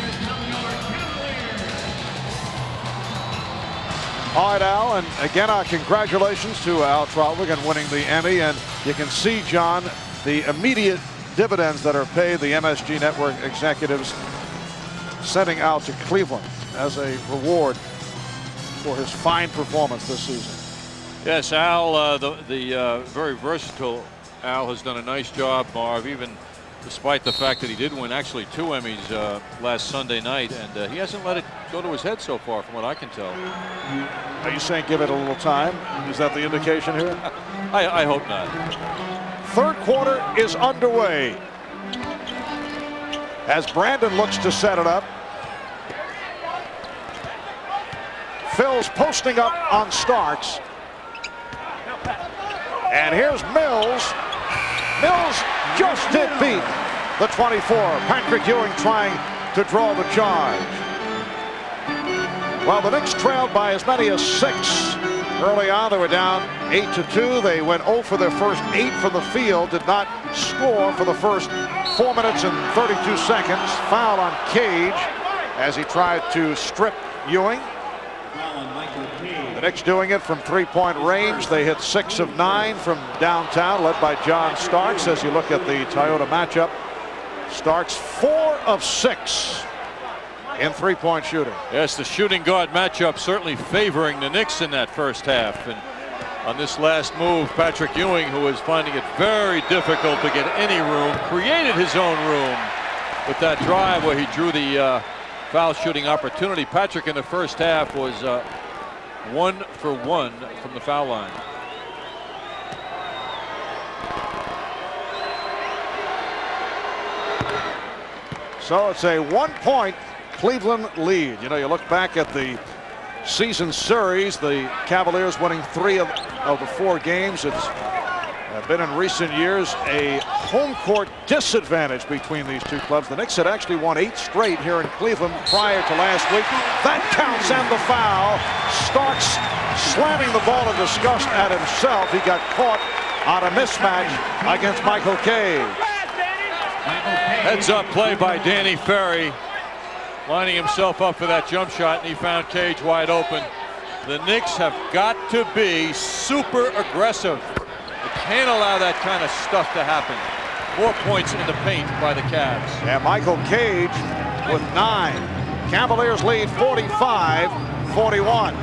S3: All right, Al, and again, our congratulations to Al Trautwig on winning the Emmy. And you can see, John, the immediate dividends that are paid the MSG Network executives sending out to Cleveland as a reward for his fine performance this season.
S4: Yes, Al, the very versatile Al has done a nice job, Marv, even despite the fact that he did win actually 2 Emmys last Sunday night, and he hasn't let it go to his head so far, from what I can tell.
S3: Are you saying give it a little time? Is that the indication here?
S4: I hope not.
S3: Third quarter is underway as Brandon looks to set it up. Phil's posting up on Starks. And here's Mills. Mills just did beat the 24. Patrick Ewing trying to draw the charge. Well, the Knicks trailed by as many as 6 early on. They were down 8-2. They went 0 for their first 8 from the field. Did not score for the first 4 minutes and 32 seconds. Foul on Cage as he tried to strip Ewing. The Knicks doing it from 3-point range. They hit 6 of 9 from downtown, led by John Starks. As you look at the Toyota matchup, Starks 4 of 6 in 3-point shooting.
S4: Yes, the shooting guard matchup certainly favoring the Knicks in that first half. And on this last move, Patrick Ewing, who is finding it very difficult to get any room, created his own room with that drive where he drew the foul shooting opportunity. Patrick in the first half was 1 for 1 from the foul line.
S3: So it's a 1-point Cleveland lead. You know, you look back at the season series, the Cavaliers winning 3 of the 4 games. It's have been in recent years a home court disadvantage between these two clubs. The Knicks had actually won 8 straight here in Cleveland prior to last week. That counts, and the foul. Starks slamming the ball in disgust at himself. He got caught on a mismatch against Michael Cage.
S4: Heads up play by Danny Ferry, lining himself up for that jump shot, and he found Cage wide open. The Knicks have got to be super aggressive. They can't allow that kind of stuff to happen. More points in the paint by the Cavs.
S3: And Michael Cage with 9. Cavaliers lead 45-41.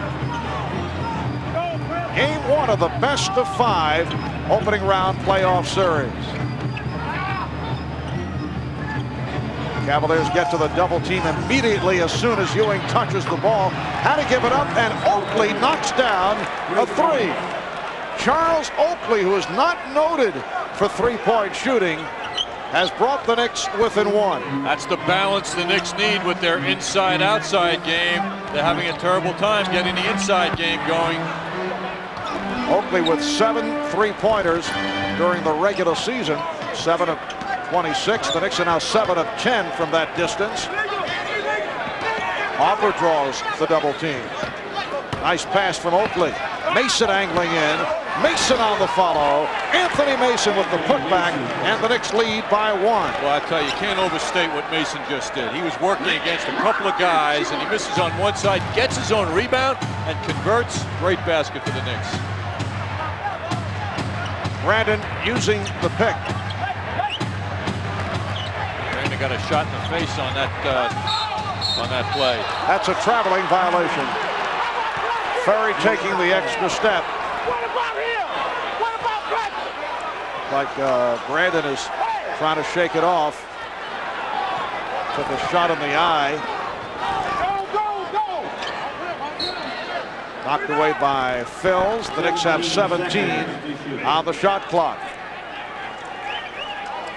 S3: Game 1 of the best of 5 opening round playoff series. Cavaliers get to the double team immediately as soon as Ewing touches the ball. Had to give it up, and Oakley knocks down a 3. Charles Oakley, who is not noted for three-point shooting, has brought the Knicks within 1.
S4: That's the balance the Knicks need with their inside-outside game. They're having a terrible time getting the inside game going.
S3: Oakley with 7 three-pointers during the regular season, 7 of 26. The Knicks are now 7 of 10 from that distance. Hopper draws the double team. Nice pass from Oakley. Mason angling in. Mason on the follow. Anthony Mason with the putback, and the Knicks lead by 1.
S4: Well, I tell you, you can't overstate what Mason just did. He was working against a couple of guys, and he misses on one side, gets his own rebound, and converts. Great basket for the Knicks.
S3: Brandon using the pick.
S4: Brandon got a shot in the face on that play.
S3: That's a traveling violation. Ferry taking the extra step. Like Brandon is trying to shake it off. Took a shot in the eye. Knocked away by Phils. The Knicks have 17 on the shot clock.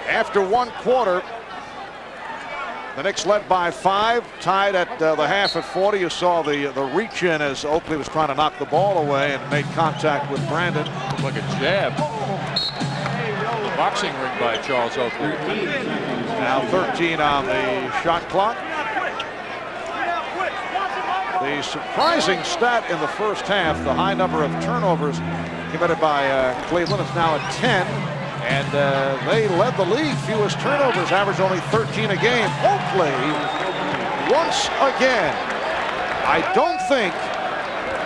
S3: After 1 quarter, the Knicks led by 5, tied at the half at 40. You saw the reach in as Oakley was trying to knock the ball away and made contact with Brandon.
S4: Looked like a jab. Boxing ring by Charles Oakley.
S3: Now 13 on the shot clock. The surprising stat in the first half, the high number of turnovers committed by Cleveland, is now at 10. And they led the league. Fewest turnovers, average only 13 a game. Oakley, once again. I don't think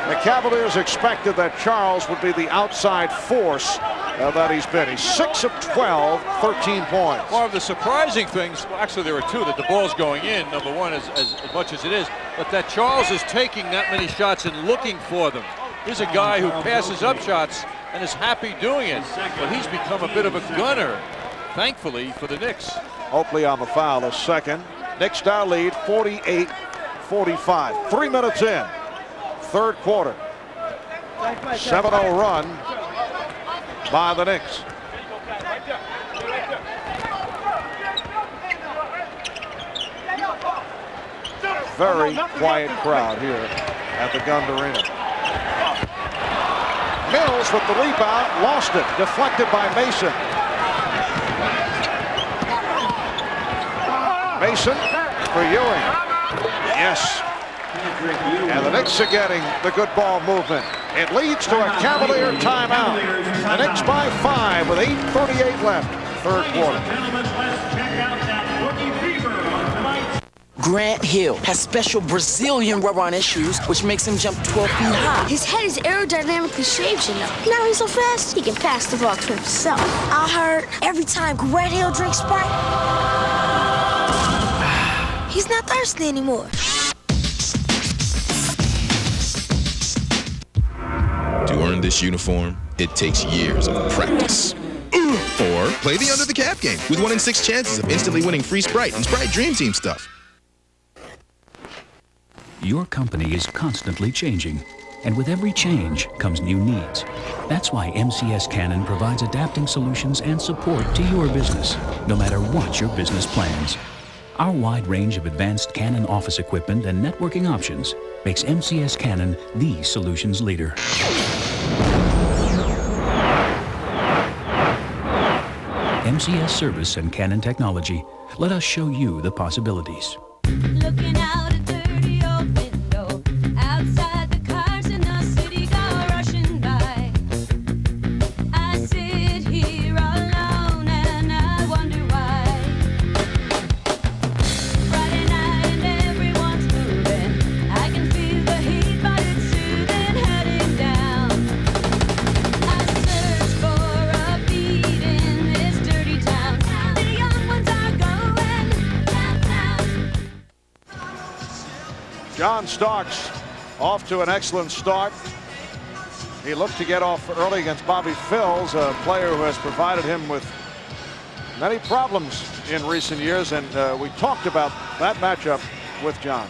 S3: the Cavaliers expected that Charles would be the outside force that he's been. He's 6 of 12, 13 points.
S4: One of the surprising things, well, actually there are 2, that the ball's going in, number 1, as much as it is, but that Charles is taking that many shots and looking for them. He's a guy who passes up shots and is happy doing it, but he's become a bit of a gunner, thankfully, for the Knicks.
S3: Oakley on the foul, a second. Knicks now lead 48-45. 3 minutes in, third quarter. 7-0 run by the Knicks. Very quiet crowd here at the Gund Arena. Mills with the rebound, lost it, deflected by Mason. Mason for Ewing. Yes. And the Knicks are getting the good ball movement. It leads to a Cavalier timeout. The Knicks by 5 with 8:38 left, third quarter.
S12: Grant Hill has special Brazilian rubber on his shoes, which makes him jump 12 feet high.
S13: His head is aerodynamically shaped, you know. Now he's so fast, he can pass the ball to himself. I heard every time Grant Hill drinks Sprite, he's not thirsty anymore.
S16: To earn this uniform, it takes years of practice. Or play the under the cap game with 1 in 6 chances of instantly winning free Sprite and Sprite Dream Team stuff.
S17: Your company is constantly changing, and with every change comes new needs. That's why MCS Canon provides adapting solutions and support to your business, no matter what your business plans. Our wide range of advanced Canon office equipment and networking options makes MCS Canon the solutions leader. MCS Service and Canon Technology, let us show you the possibilities.
S15: Looking out a dirty old window, outside the cars in the city go rushing by. I sit here alone and I wonder why. Friday night and everyone's moving. I can feel the heat, but it's soothing, heading down. I search for a beat in this dirty town. The young ones are going downtown.
S3: John Starks off to an excellent start. He looked to get off early against Bobby Phills, a player who has provided him with many problems in recent years, and we talked about that matchup with John.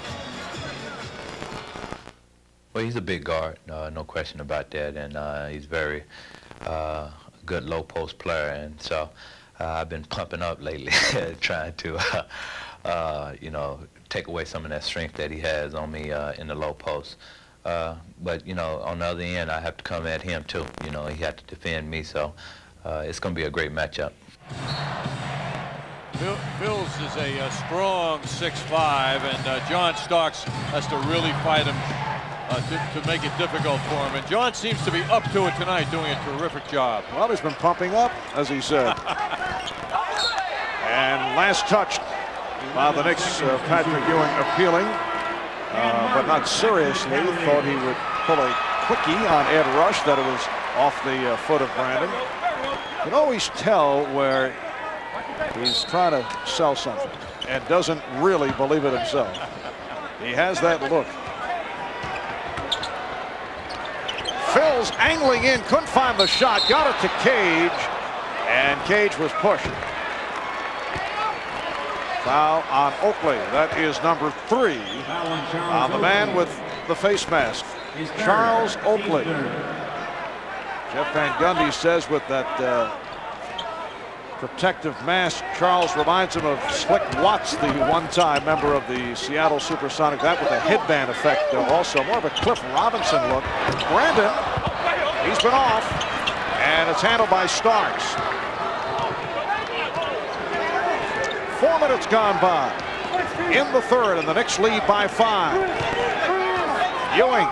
S7: Well, he's a big guard, no question about that, and he's very good low post player, and so I've been pumping up lately, trying to, you know, take away some of that strength that he has on me in the low post. But, you know, on the other end, I have to come at him too. You know, he had to defend me, so it's going to be a great matchup.
S4: Phil's is a strong 6'5", and John Starks has to really fight him to make it difficult for him. And John seems to be up to it tonight, doing a terrific job.
S3: Well, he's been pumping up, as he said. And last touch by the Knicks, Patrick Ewing appealing, but not seriously. Thought he would pull a quickie on Ed Rush, that it was off the foot of Brandon. You can always tell where he's trying to sell something and doesn't really believe it himself. He has that look. Phil's angling in, couldn't find the shot, got it to Cage, and Cage was pushed. Foul on Oakley. That is number 3 on the man with the face mask, Charles Oakley. Jeff Van Gundy says with that protective mask, Charles reminds him of Slick Watts, the one-time member of the Seattle Supersonics. That with a headband effect, also more of a Cliff Robinson look. Brandon, he's been off, and it's handled by Starks. 4 minutes gone by in the third, and the Knicks lead by 5. Ewing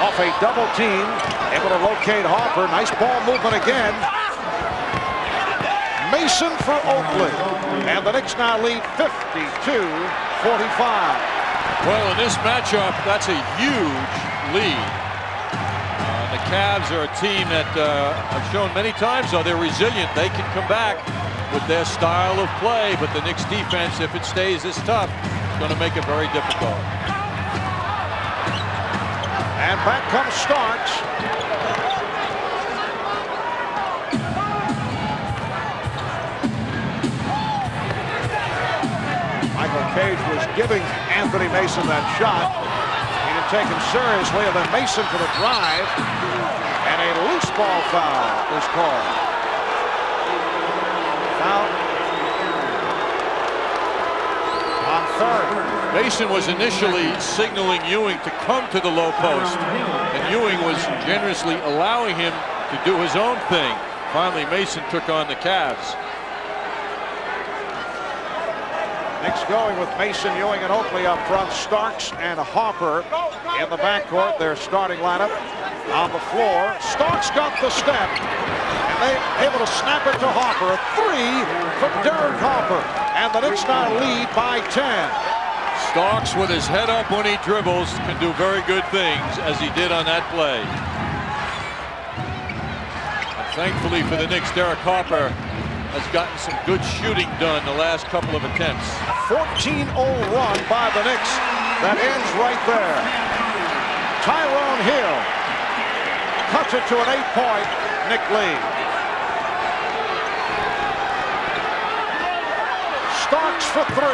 S3: off a double team, able to locate Harper. Nice ball movement again. Mason for Oakley, and the Knicks now lead 52-45.
S4: Well, in this matchup, that's a huge lead. The Cavs are a team that have shown many times, though, they're resilient. They can come back with their style of play, but the Knicks defense, if it stays this tough, is going to make it very difficult.
S3: And back comes Starks. Michael Cage was giving Anthony Mason that shot. He didn't take him seriously, and then Mason for the drive, and a loose ball foul is called. Foul on third.
S4: Mason was initially signaling Ewing to come to the low post, and Ewing was generously allowing him to do his own thing. Finally, Mason took on the Cavs.
S3: Knicks going with Mason, Ewing, and Oakley up front. Starks and Harper in the backcourt. Their starting lineup on the floor. Starks got the step, and they able to snap it to Harper. A 3 from Derek Harper, and the Knicks now lead by 10.
S4: Starks, with his head up when he dribbles, can do very good things, as he did on that play. And thankfully for the Knicks, Derek Harper has gotten some good shooting done the last couple of attempts.
S3: 14-0 run by the Knicks. That ends right there. Tyrone Hill cuts it to an 8-point Knick lead. Starks for 3.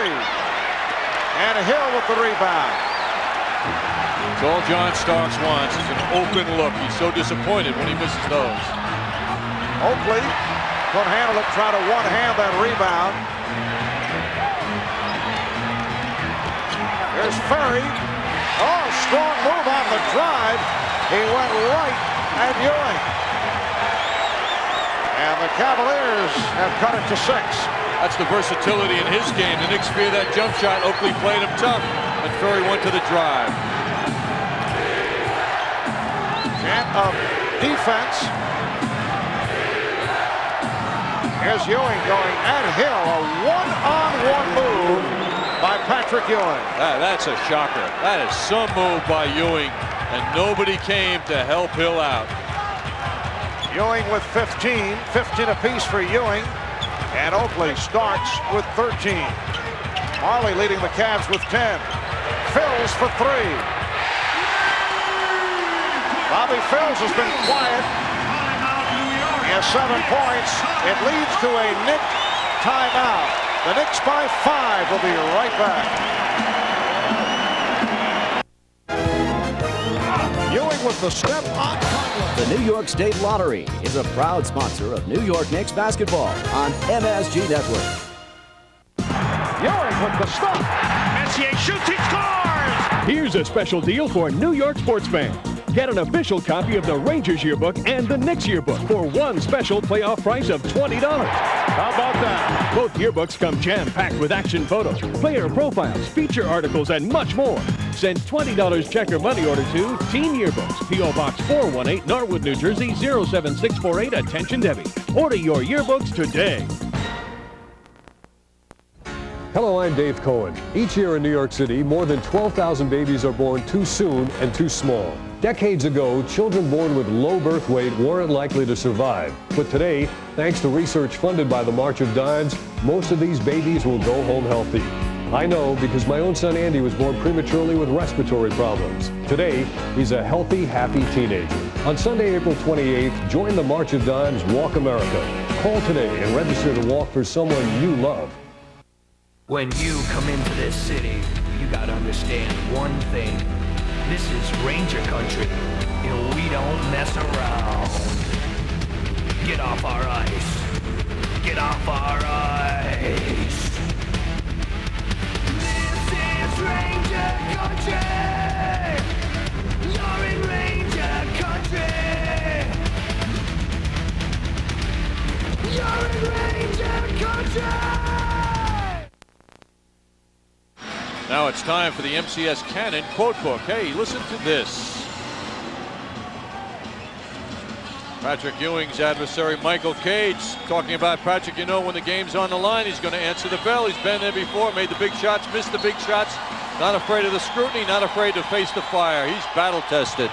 S3: And Hill with the rebound.
S4: It's all John Starks wants is an open look. He's so disappointed when he misses those.
S3: Oakley couldn't handle it, try to one-hand that rebound. Here's Ferry. Oh, strong move on the drive. He went right at Ewing. And the Cavaliers have cut it to 6.
S4: That's the versatility in his game. The Knicks fear that jump shot. Oakley played him tough, and Ferry went to the drive.
S3: Chant of defense. Here's Ewing going at Hill. A one-on-one move by Patrick Ewing.
S4: That's a shocker. That is some move by Ewing, and nobody came to help Hill out.
S3: Ewing with 15 apiece for Ewing. And Oakley starts with 13. Marley leading the Cavs with 10. Phils for 3. Bobby Phils has been quiet. He has 7 points. It leads to a Knicks timeout. The Knicks by 5 will be right back. Ewing with the step on Conley.
S20: The New York State Lottery is a proud sponsor of New York Knicks basketball on MSG Network.
S3: Ewing with the stop.
S21: Messier shoots, he scores!
S18: Here's a special deal for New York sports fans. Get an official copy of the Rangers yearbook and the Knicks yearbook for one special playoff price of $20. How about that? Both yearbooks come jam-packed with action photos, player profiles, feature articles, and much more. Send $20 check or money order to Team Yearbooks, P.O. Box 418, Norwood, New Jersey, 07648. Attention Debbie. Order your yearbooks today.
S22: Hello, I'm Dave Cohen. Each year in New York City, more than 12,000 babies are born too soon and too small. Decades ago, children born with low birth weight weren't likely to survive. But today, thanks to research funded by the March of Dimes, most of these babies will go home healthy. I know because my own son Andy was born prematurely with respiratory problems. Today, he's a healthy, happy teenager. On Sunday, April 28th, join the March of Dimes Walk America. Call today and register to walk for someone you love.
S19: When you come into this city, you gotta understand one thing. This is Ranger Country, and we don't mess around. Get off our ice. Get off our ice. This is Ranger Country. You're in Ranger Country. You're in Ranger Country.
S4: Now it's time for the MCS Cannon quote book. Hey, listen to this. Patrick Ewing's adversary, Michael Cage, talking about Patrick. You know, when the game's on the line, he's going to answer the bell. He's been there before, made the big shots, missed the big shots. Not afraid of the scrutiny, not afraid to face the fire. He's battle-tested.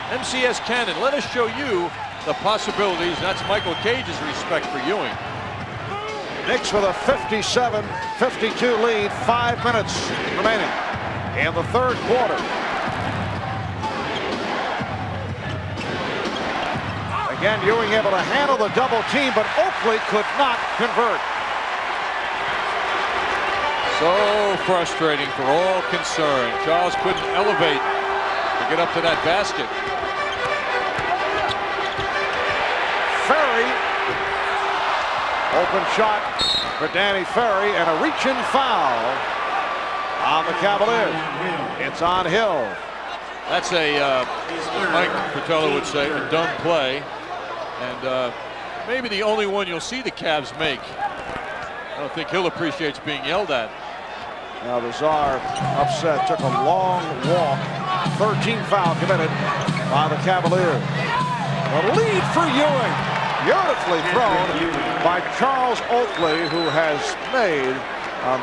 S4: MCS Cannon, let us show you the possibilities. That's Michael Cage's respect for Ewing.
S3: Knicks with a 57-52 lead, 5 minutes remaining in the third quarter. Again, Ewing able to handle the double team, but Oakley could not convert.
S4: So frustrating for all concerned. Charles couldn't elevate to get up to that basket.
S3: Ferry. Open shot for Danny Ferry and a reach-in foul on the Cavaliers. It's on Hill.
S4: That's a, Mike Fratello would say, a dumb play. And maybe the only one you'll see the Cavs make. I don't think Hill appreciates being yelled at.
S3: Now the Czar upset, took a long walk. 13 foul committed by the Cavaliers. The lead for Ewing. Beautifully thrown by Charles Oakley, who has made a